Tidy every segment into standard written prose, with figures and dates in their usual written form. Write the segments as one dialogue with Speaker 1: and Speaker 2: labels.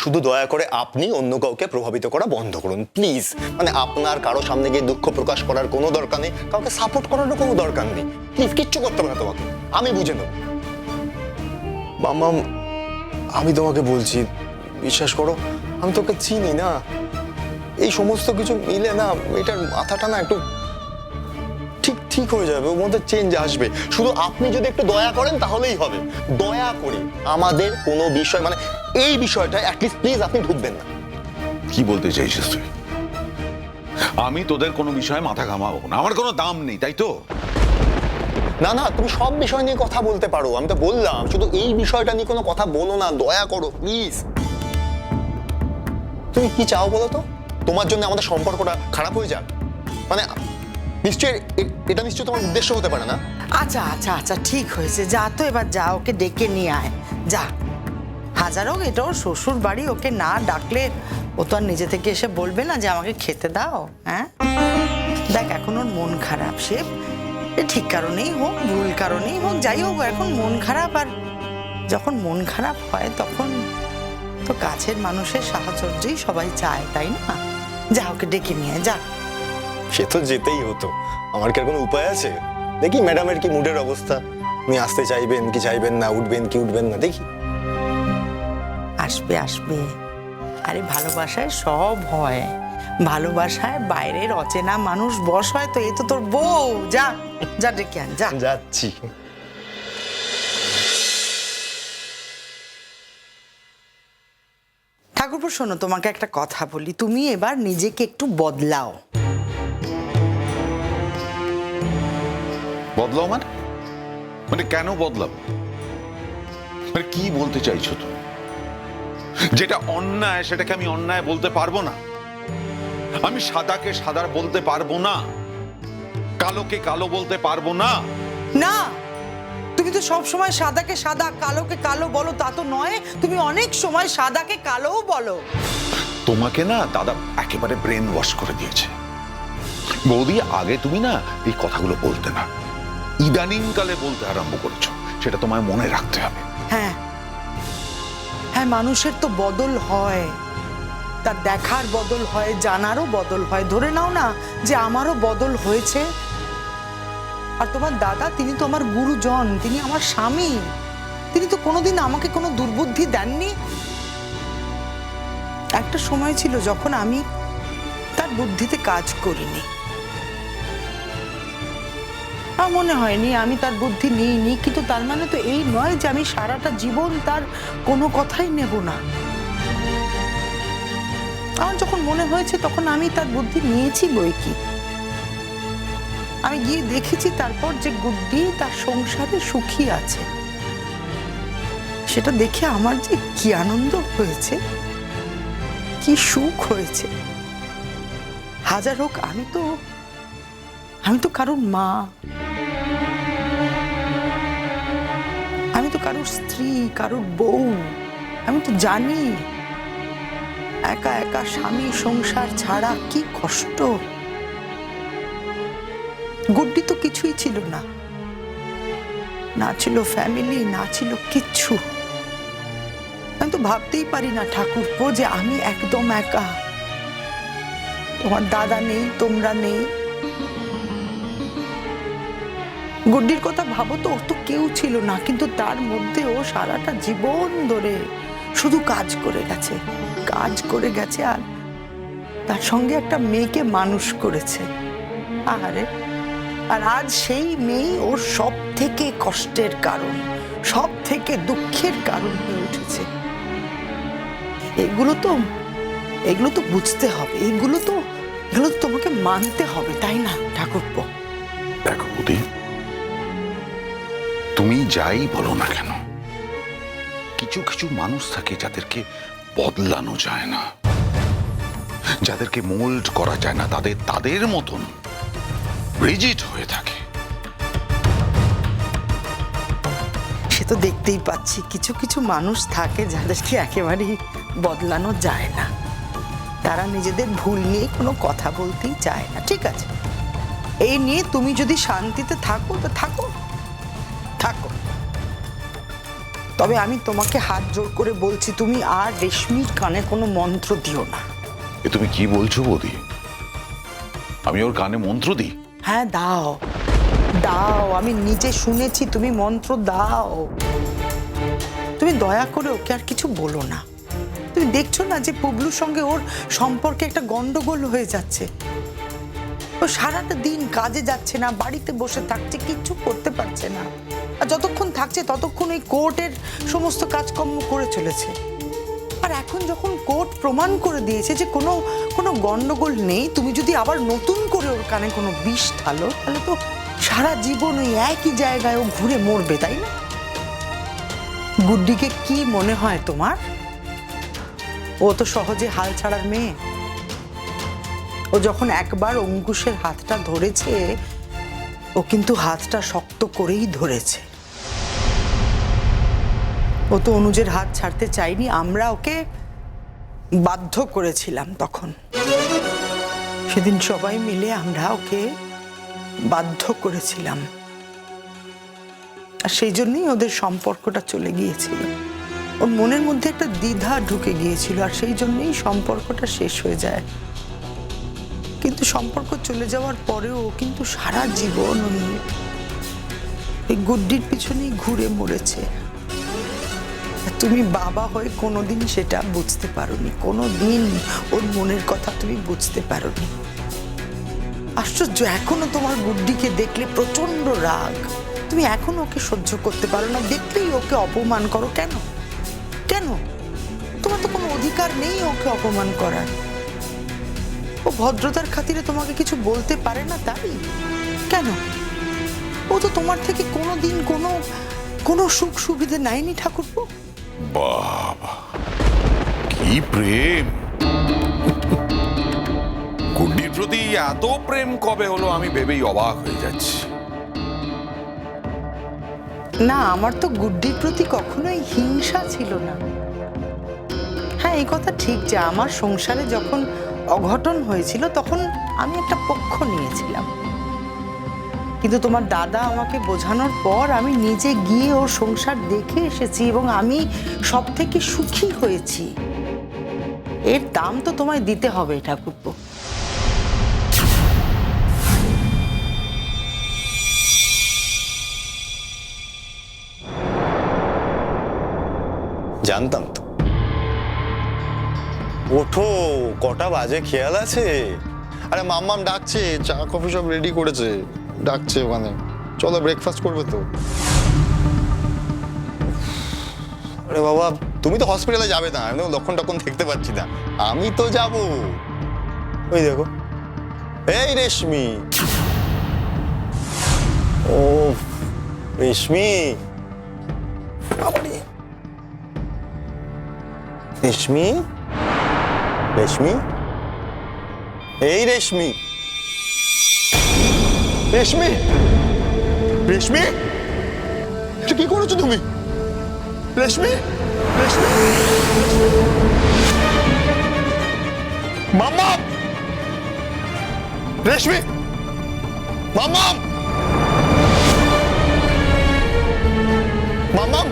Speaker 1: শুধু দয়া করে আপনি অন্য কাউকে প্রভাবিত করা বন্ধ করুন প্লিজ। মানে আপনার কারো সামনে গিয়ে দুঃখ প্রকাশ করার কোনো দরকার নেই, কাউকে সাপোর্ট করারও কোনো দরকার নেই। প্লিজ কিচ্ছু করতে হবে না তোমাকে, আমি বুঝে নেব। মামা আমি তোমাকে বলছি, বিশ্বাস করো আমি তোকে চিনি না। এই সমস্ত কিছু মিলে না এটার মাথাটা না একটু ঠিক ঠিক হয়ে যাবে, ওর মধ্যে চেঞ্জ আসবে। শুধু আপনি যদি একটু দয়া করেন তাহলেই হবে। দয়া করে আমাদের কোনো বিষয় মানে এই বিষয়টা অ্যাটলিস্ট প্লিজ আপনি ঢুকবেন না।
Speaker 2: কি বলতে চাইছিস তুই? আমি তোদের কোনো বিষয়ে মাথা ঘামাবো না, আমার কোনো দাম নেই, তাই তো?
Speaker 1: না না, তুমি সব বিষয় নিয়ে কথা বলতে পারো, আমি তো বললাম শুধু এই বিষয়টা নিয়ে কোনো কথা বলো না, দয়া করো প্লিজ। তুমি কি চাও বলো তো? তোমার জন্য আমাদের সম্পর্কটা খারাপ হয়ে যাক? মানে নিশ্চয়ই এটা নিশ্চয়ই তোমার উদ্দেশ্য হতে পারে না?
Speaker 3: আচ্ছা আচ্ছা আচ্ছা ঠিক হয়েছে, যা তো এবার যা, ওকে ডেকে নিয়ে আয় যা। হাজার হোক এটা ওর শ্বশুর বাড়ি, ওকে না ডাকলে ও তো আর নিজে থেকে এসে বলবে না যে আমাকে খেতে দাও। হ্যাঁ দেখ এখন ওর মন খারাপ, সে ঠিক কারণেই হোক ভুল কারণেই হোক যাই হোক এখন মন খারাপ। আর যখন মন খারাপ হয় তখন তো কাছের মানুষের সাহচর্যই সবাই চায়, তাই না? যা ওকে ডেকে নিয়ে যা।
Speaker 1: সে তো যেতেই হতো, আমার কি আর কোনো উপায় আছে? দেখি ম্যাডামের কি মুডের অবস্থা, উনি আসতে চাইবেন কি চাইবেন না, উঠবেন কি উঠবেন না, দেখি।
Speaker 3: আসবে আসবে, আরে ভালোবাসায় সব হয়, ভালোবাসায় বাইরের অচেনা মানুষ বশ হয়। তো এই তো তোর বউ, যা যা ডেকে আন যা।
Speaker 1: যাচ্ছি।
Speaker 3: ঠাকুরপো শোনো, তোমাকে একটা কথা বলি, তুমি এবার নিজেকে একটু বদলাও।
Speaker 2: বদলাও মানে? মানে কেন বদলাও? মানে কি বলতে চাইছো তুমি? যেটা অন্যায় সেটাকে আমি অন্যায় বলতে পারবো না? আমি সাদাকে সাদা বলতে পারবো না? কালোকে কালো বলতে পারবো না?
Speaker 3: না, তুমি তো সব সময় সাদাকে সাদা কালোকে কালো বলো, তা তো নয়, তুমি অনেক সময় সাদাকে কালোও বলো।
Speaker 2: তোমাকে না দাদা একেবারে ব্রেন ওয়াশ করে দিয়েছে। বৌদি আগে তুমি না এই কথাগুলো বলতে না, ইদানিং কালে বলতে আরম্ভ করেছো, সেটা তোমায় মনে রাখতে হবে।
Speaker 3: হ্যাঁ হ্যাঁ, মানুষের তো বদল হয়, তার দেখার বদল হয়, জানারও বদল হয়। ধরে নাও না যে আমারও বদল হয়েছে। আর তোমার দাদা, তিনি তো আমার গুরুজন, তিনি আমার স্বামী, তিনি তো কোনোদিন আমাকে কোনো দুর্বুদ্ধি দেননি। একটা সময় ছিল যখন আমি তার বুদ্ধিতে কাজ করিনি, আমার মনে হয়নি আমি তার বুদ্ধি নিইনি, কিন্তু তার মানে তো এই নয় যে আমি সারাটা জীবন তার কোনো কথাই নেব না। আমার যখন মনে হয়েছে তখন আমি তার বুদ্ধি নিয়েছি বই কি। আমি গিয়ে দেখেছি তারপর যে গুড্ডি তার সংসারে সুখী আছে, সেটা দেখে আমার যে কি আনন্দ হয়েছে, কি সুখ হয়েছে। হাজার হোক আমি তো কারোর মা, আমি তো কারোর স্ত্রী, কারোর বউ। আমি তো জানি একা একা স্বামী সংসার ছাড়া কি কষ্ট। গুড্ডি তো কিছুই ছিল না, না ছিল ফ্যামিলি, না ছিল কিচ্ছু। আমি তো ভাবতেই পারি না ঠাকুরপো যে আমি একদম একা, তোমার দাদা নেই, তোমরা নেই। গুড্ডির কথা ভাবো তো, ওর তো কেউ ছিল না, কিন্তু তার মধ্যে ও সারাটা জীবন ধরে শুধু কাজ করে গেছে, কাজ করে গেছে। আর তার সঙ্গে একটা মেয়েকে মানুষ করেছে। আরে আর আজ সেই মেয়ে ওর সব থেকে কষ্টের কারণ, সব থেকে দুঃখের কারণ হয়ে উঠেছে। এগুলো তো বুঝতে হবে, এগুলো তো তোমাকে মানতে হবে, তাই না ঠাকুরপো?
Speaker 2: দেখো বৌদি, তুমি যাই বলো না কেন, কিছু কিছু মানুষ থাকে যাদেরকে বদলানো যায় না, যাদেরকে মোল্ড করা যায় না, তাদের মতন রিজিড হয়ে থাকে।
Speaker 3: সে তো দেখতেই পাচ্ছি, কিছু কিছু মানুষ থাকে যাদেরকে একেবারেই বদলানো যায় না। তারা নিজেদের ভুল নিয়ে কোনো কথা বলতেই চায় না। ঠিক আছে, এই নিয়ে তুমি যদি শান্তিতে থাকো তো থাকো, থাকো। তবে আমি তোমাকে হাত জোর করে বলছি, তুমি আর রেশমির কানে কোনো মন্ত্র দিও না।
Speaker 2: এ তুমি কি বলছো বৌদি? আমি ওর কানে মন্ত্র দিই?
Speaker 3: হ্যাঁ দাও, দাও, আমি নিজে শুনেছি তুমি মন্ত্র দাও। তুমি দয়া করে ওকে আর কিছু বলো না। তুমি দেখছো না যে পুবলুর সঙ্গে ওর সম্পর্কে একটা গন্ডগোল হয়ে যাচ্ছে। ও সারাটা দিন কাজে যাচ্ছে না, বাড়িতে বসে থাকছে, কিচ্ছু করতে পারছে না। আর যতক্ষণ থাকছে ততক্ষণ এই কোর্টের সমস্ত কাজকর্ম করে চলেছে। আর এখন যখন কোর্ট প্রমাণ করে দিয়েছে যে কোনো কোনো গন্ডগোল নেই, তুমি যদি আবার নতুন করে ওর কানে কোনো বিষ ঢালো, তাহলে তো সারা জীবন ওই একই জায়গায় ও ঘুরে মরবে, তাই না? গুড্ডিকে কি মনে হয় তোমার? ও তো সহজে হাল ছাড়ার মেয়ে। ও যখন একবার অঙ্কুশের হাতটা ধরেছে, ও কিন্তু হাতটা শক্ত করেই ধরেছে। ও তো অনুজের হাত ছাড়তে চায়নি, আমরা ওকে বাধ্য করেছিলাম। তখন সেদিন সবাই মিলে আমরা ওকে বাধ্য করেছিলাম, আর সেই জন্যই ওদের সম্পর্কটা চলে গিয়েছিল। ওর মনের মধ্যে একটা দ্বিধা ঢুকে গিয়েছিল, আর সেই জন্যই সম্পর্কটা শেষ হয়ে যায়। কিন্তু সম্পর্ক চলে যাওয়ার পরেও ও কিন্তু সারা জীবন এই গুড্ডির পিছনেই ঘুরে মরেছে। তুমি বাবা হয়ে কোনোদিন সেটা বুঝতে পারোনি, কোনোদিন ওর মনের কথা তুমি বুঝতে পারোনি। আশ্চর্য, এখনো তোমার গুড্ডিকে দেখলে প্রচন্ড রাগ। তুমি এখনো ওকে সহ্য করতে পারো না, দেখলেই ওকে অপমান করো। কেন? কেন? তোমার তো কোনো অধিকার নেই ওকে অপমান করার। ও ভদ্রতার খাতিরে তোমাকে কিছু বলতে পারে না, তাই? কেন? ও তো তোমার থেকে কোনোদিন কোনো সুখ সুবিধে নেয়নি ঠাকুরপো।
Speaker 2: বাবা, কি প্রেম! গুড্ডির প্রতি এত প্রেম কবে হলো আমি ভেবেই অবাক হয়ে যাচ্ছি।
Speaker 3: না, আমার তো গুড্ডির প্রতি কখনোই হিংসা ছিল না। হ্যাঁ, এই কথা ঠিক যে আমার সংসারে যখন অঘটন হয়েছিল তখন আমি একটা পক্ষ নিয়েছিলাম, কিন্তু তোমার দাদা আমাকে বোঝানোর পর আমি নিজে গিয়ে ওর সংসার দেখে এসেছি এবং আমি সব থেকে সুখী হয়েছি। এর দাম তো তোমায় দিতে হবে ঠাকুরপো।
Speaker 1: জানতাম তো। ওঠো, কটা বাজে খেয়াল আছে? আরে মাম্মাম ডাকছে, চা কফি সব রেডি করেছে, ডাকছে ওখানে। চলো ব্রেকফাস্ট করবে তো। আরে বাবা, তুমি তো হসপিটালে যাবে না, আমি তো লক্ষণ টক্ষণ দেখতে পাচ্ছি না। আমি তো যাব। ওই দেখো, এই রেশমি। ও রেশমি, বাবারে। রেশমি, রেশমি, এই রেশমি, রেশমি, রেশমি, এটা কি করেছো তুমি? রেশমি, রেশমি, মাম্মাম, রেশমি, মাম্মাম, মাম্মাম,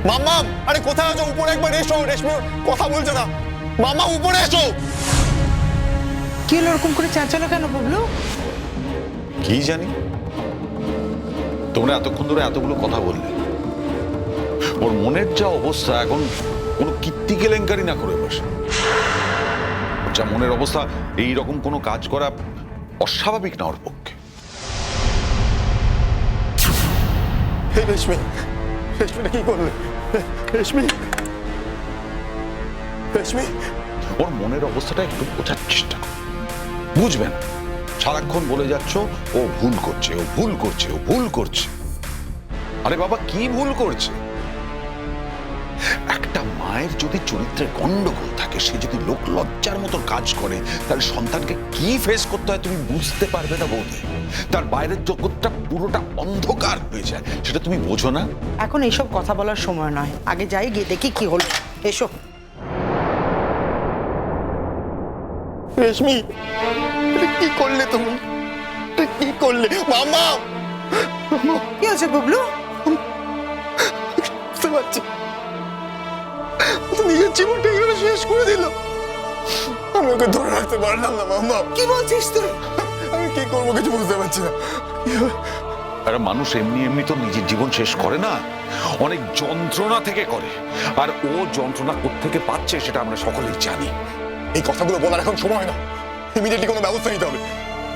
Speaker 1: মাম্মাম, আরে কোথায় আছো? উপরে একবার এসো। রেশমি কথা বলছে না। মামা উপরে এসো।
Speaker 3: কি হলো, ওরকম করে চেঁচালো কেন বুবলু?
Speaker 2: কি জানি, তোমরা এতক্ষণ ধরে এতগুলো কথা বললে। ওর মনের যা অবস্থা, এখন কোনো কীর্তি কেলেঙ্কারি না করে বসে। যা মনের অবস্থা, এই রকম কোনো কাজ করা অস্বাভাবিক না ওর পক্ষে।
Speaker 1: রেশমি, রেশমিটা কি করলে? রেশমি, রেশমি,
Speaker 2: ওর মনের অবস্থাটা একটু বোঝার চেষ্টা করো, বুঝবে না। সারাক্ষণ বলে যাচ্ছ ও ভুল করছে, ও ভুল করছে, ও ভুল করছে। আরে বাবা, কি ভুল করছে? একটা মায়ের যদি চরিত্রে গন্ডগোল থাকে, সে যদি লোক লজ্জার মতো কাজ করে, তাহলে সন্তানকে কি ফেস করতে হয় তুমি বুঝতে পারবে না বৌদি। তার বাইরের জগৎটা পুরোটা অন্ধকার হয়ে যায়, সেটা তুমি বোঝো না।
Speaker 3: এখন এইসব কথা বলার সময় নয়, আগে যাই, গিয়ে দেখি কি হলো। এসো।
Speaker 1: রেশমি, এটা কি করলে তুমি? এটা কি করলে? মামা,
Speaker 3: কি হয়েছে বুবলু?
Speaker 1: বুঝতে পারছি ও তো নিজের জীবনটা এখানে শেষ করে দিল। আমি ওকে ধরে রাখতে পারলাম না মাম্মা।
Speaker 3: কি বলছিস তুই?
Speaker 1: আমি কি করবো কিছু বুঝতে পারছি না।
Speaker 2: আর মানুষ এমনি এমনি তো নিজের জীবন শেষ করে না, অনেক যন্ত্রণা থেকে করে। আর ও যন্ত্রণা কোত্থেকে পাচ্ছে সেটা আমরা সকলেই জানি।
Speaker 1: এই কথাগুলো বলার এখন সময় না, ইমিডিয়েটলি কোনো ব্যবস্থা নিতে হবে।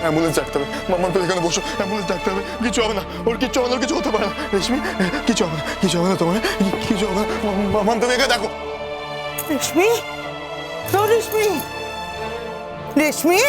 Speaker 1: অ্যাম্বুলেন্স ডাকতে হবে। মাম্মা তো এখানে বসো, অ্যাম্বুলেন্স ডাকতে হবে। কিছু হবে না, ওর কিচ্ছু হবে না, ওর কিছু হতে পারে না। রেশমি, কিছু হবে না, কিছু হবে না তোমার, কিছু হবে না। মাম্মা তুমি এখানে দেখো।
Speaker 3: রেশমি, রেশমি, রেশমি,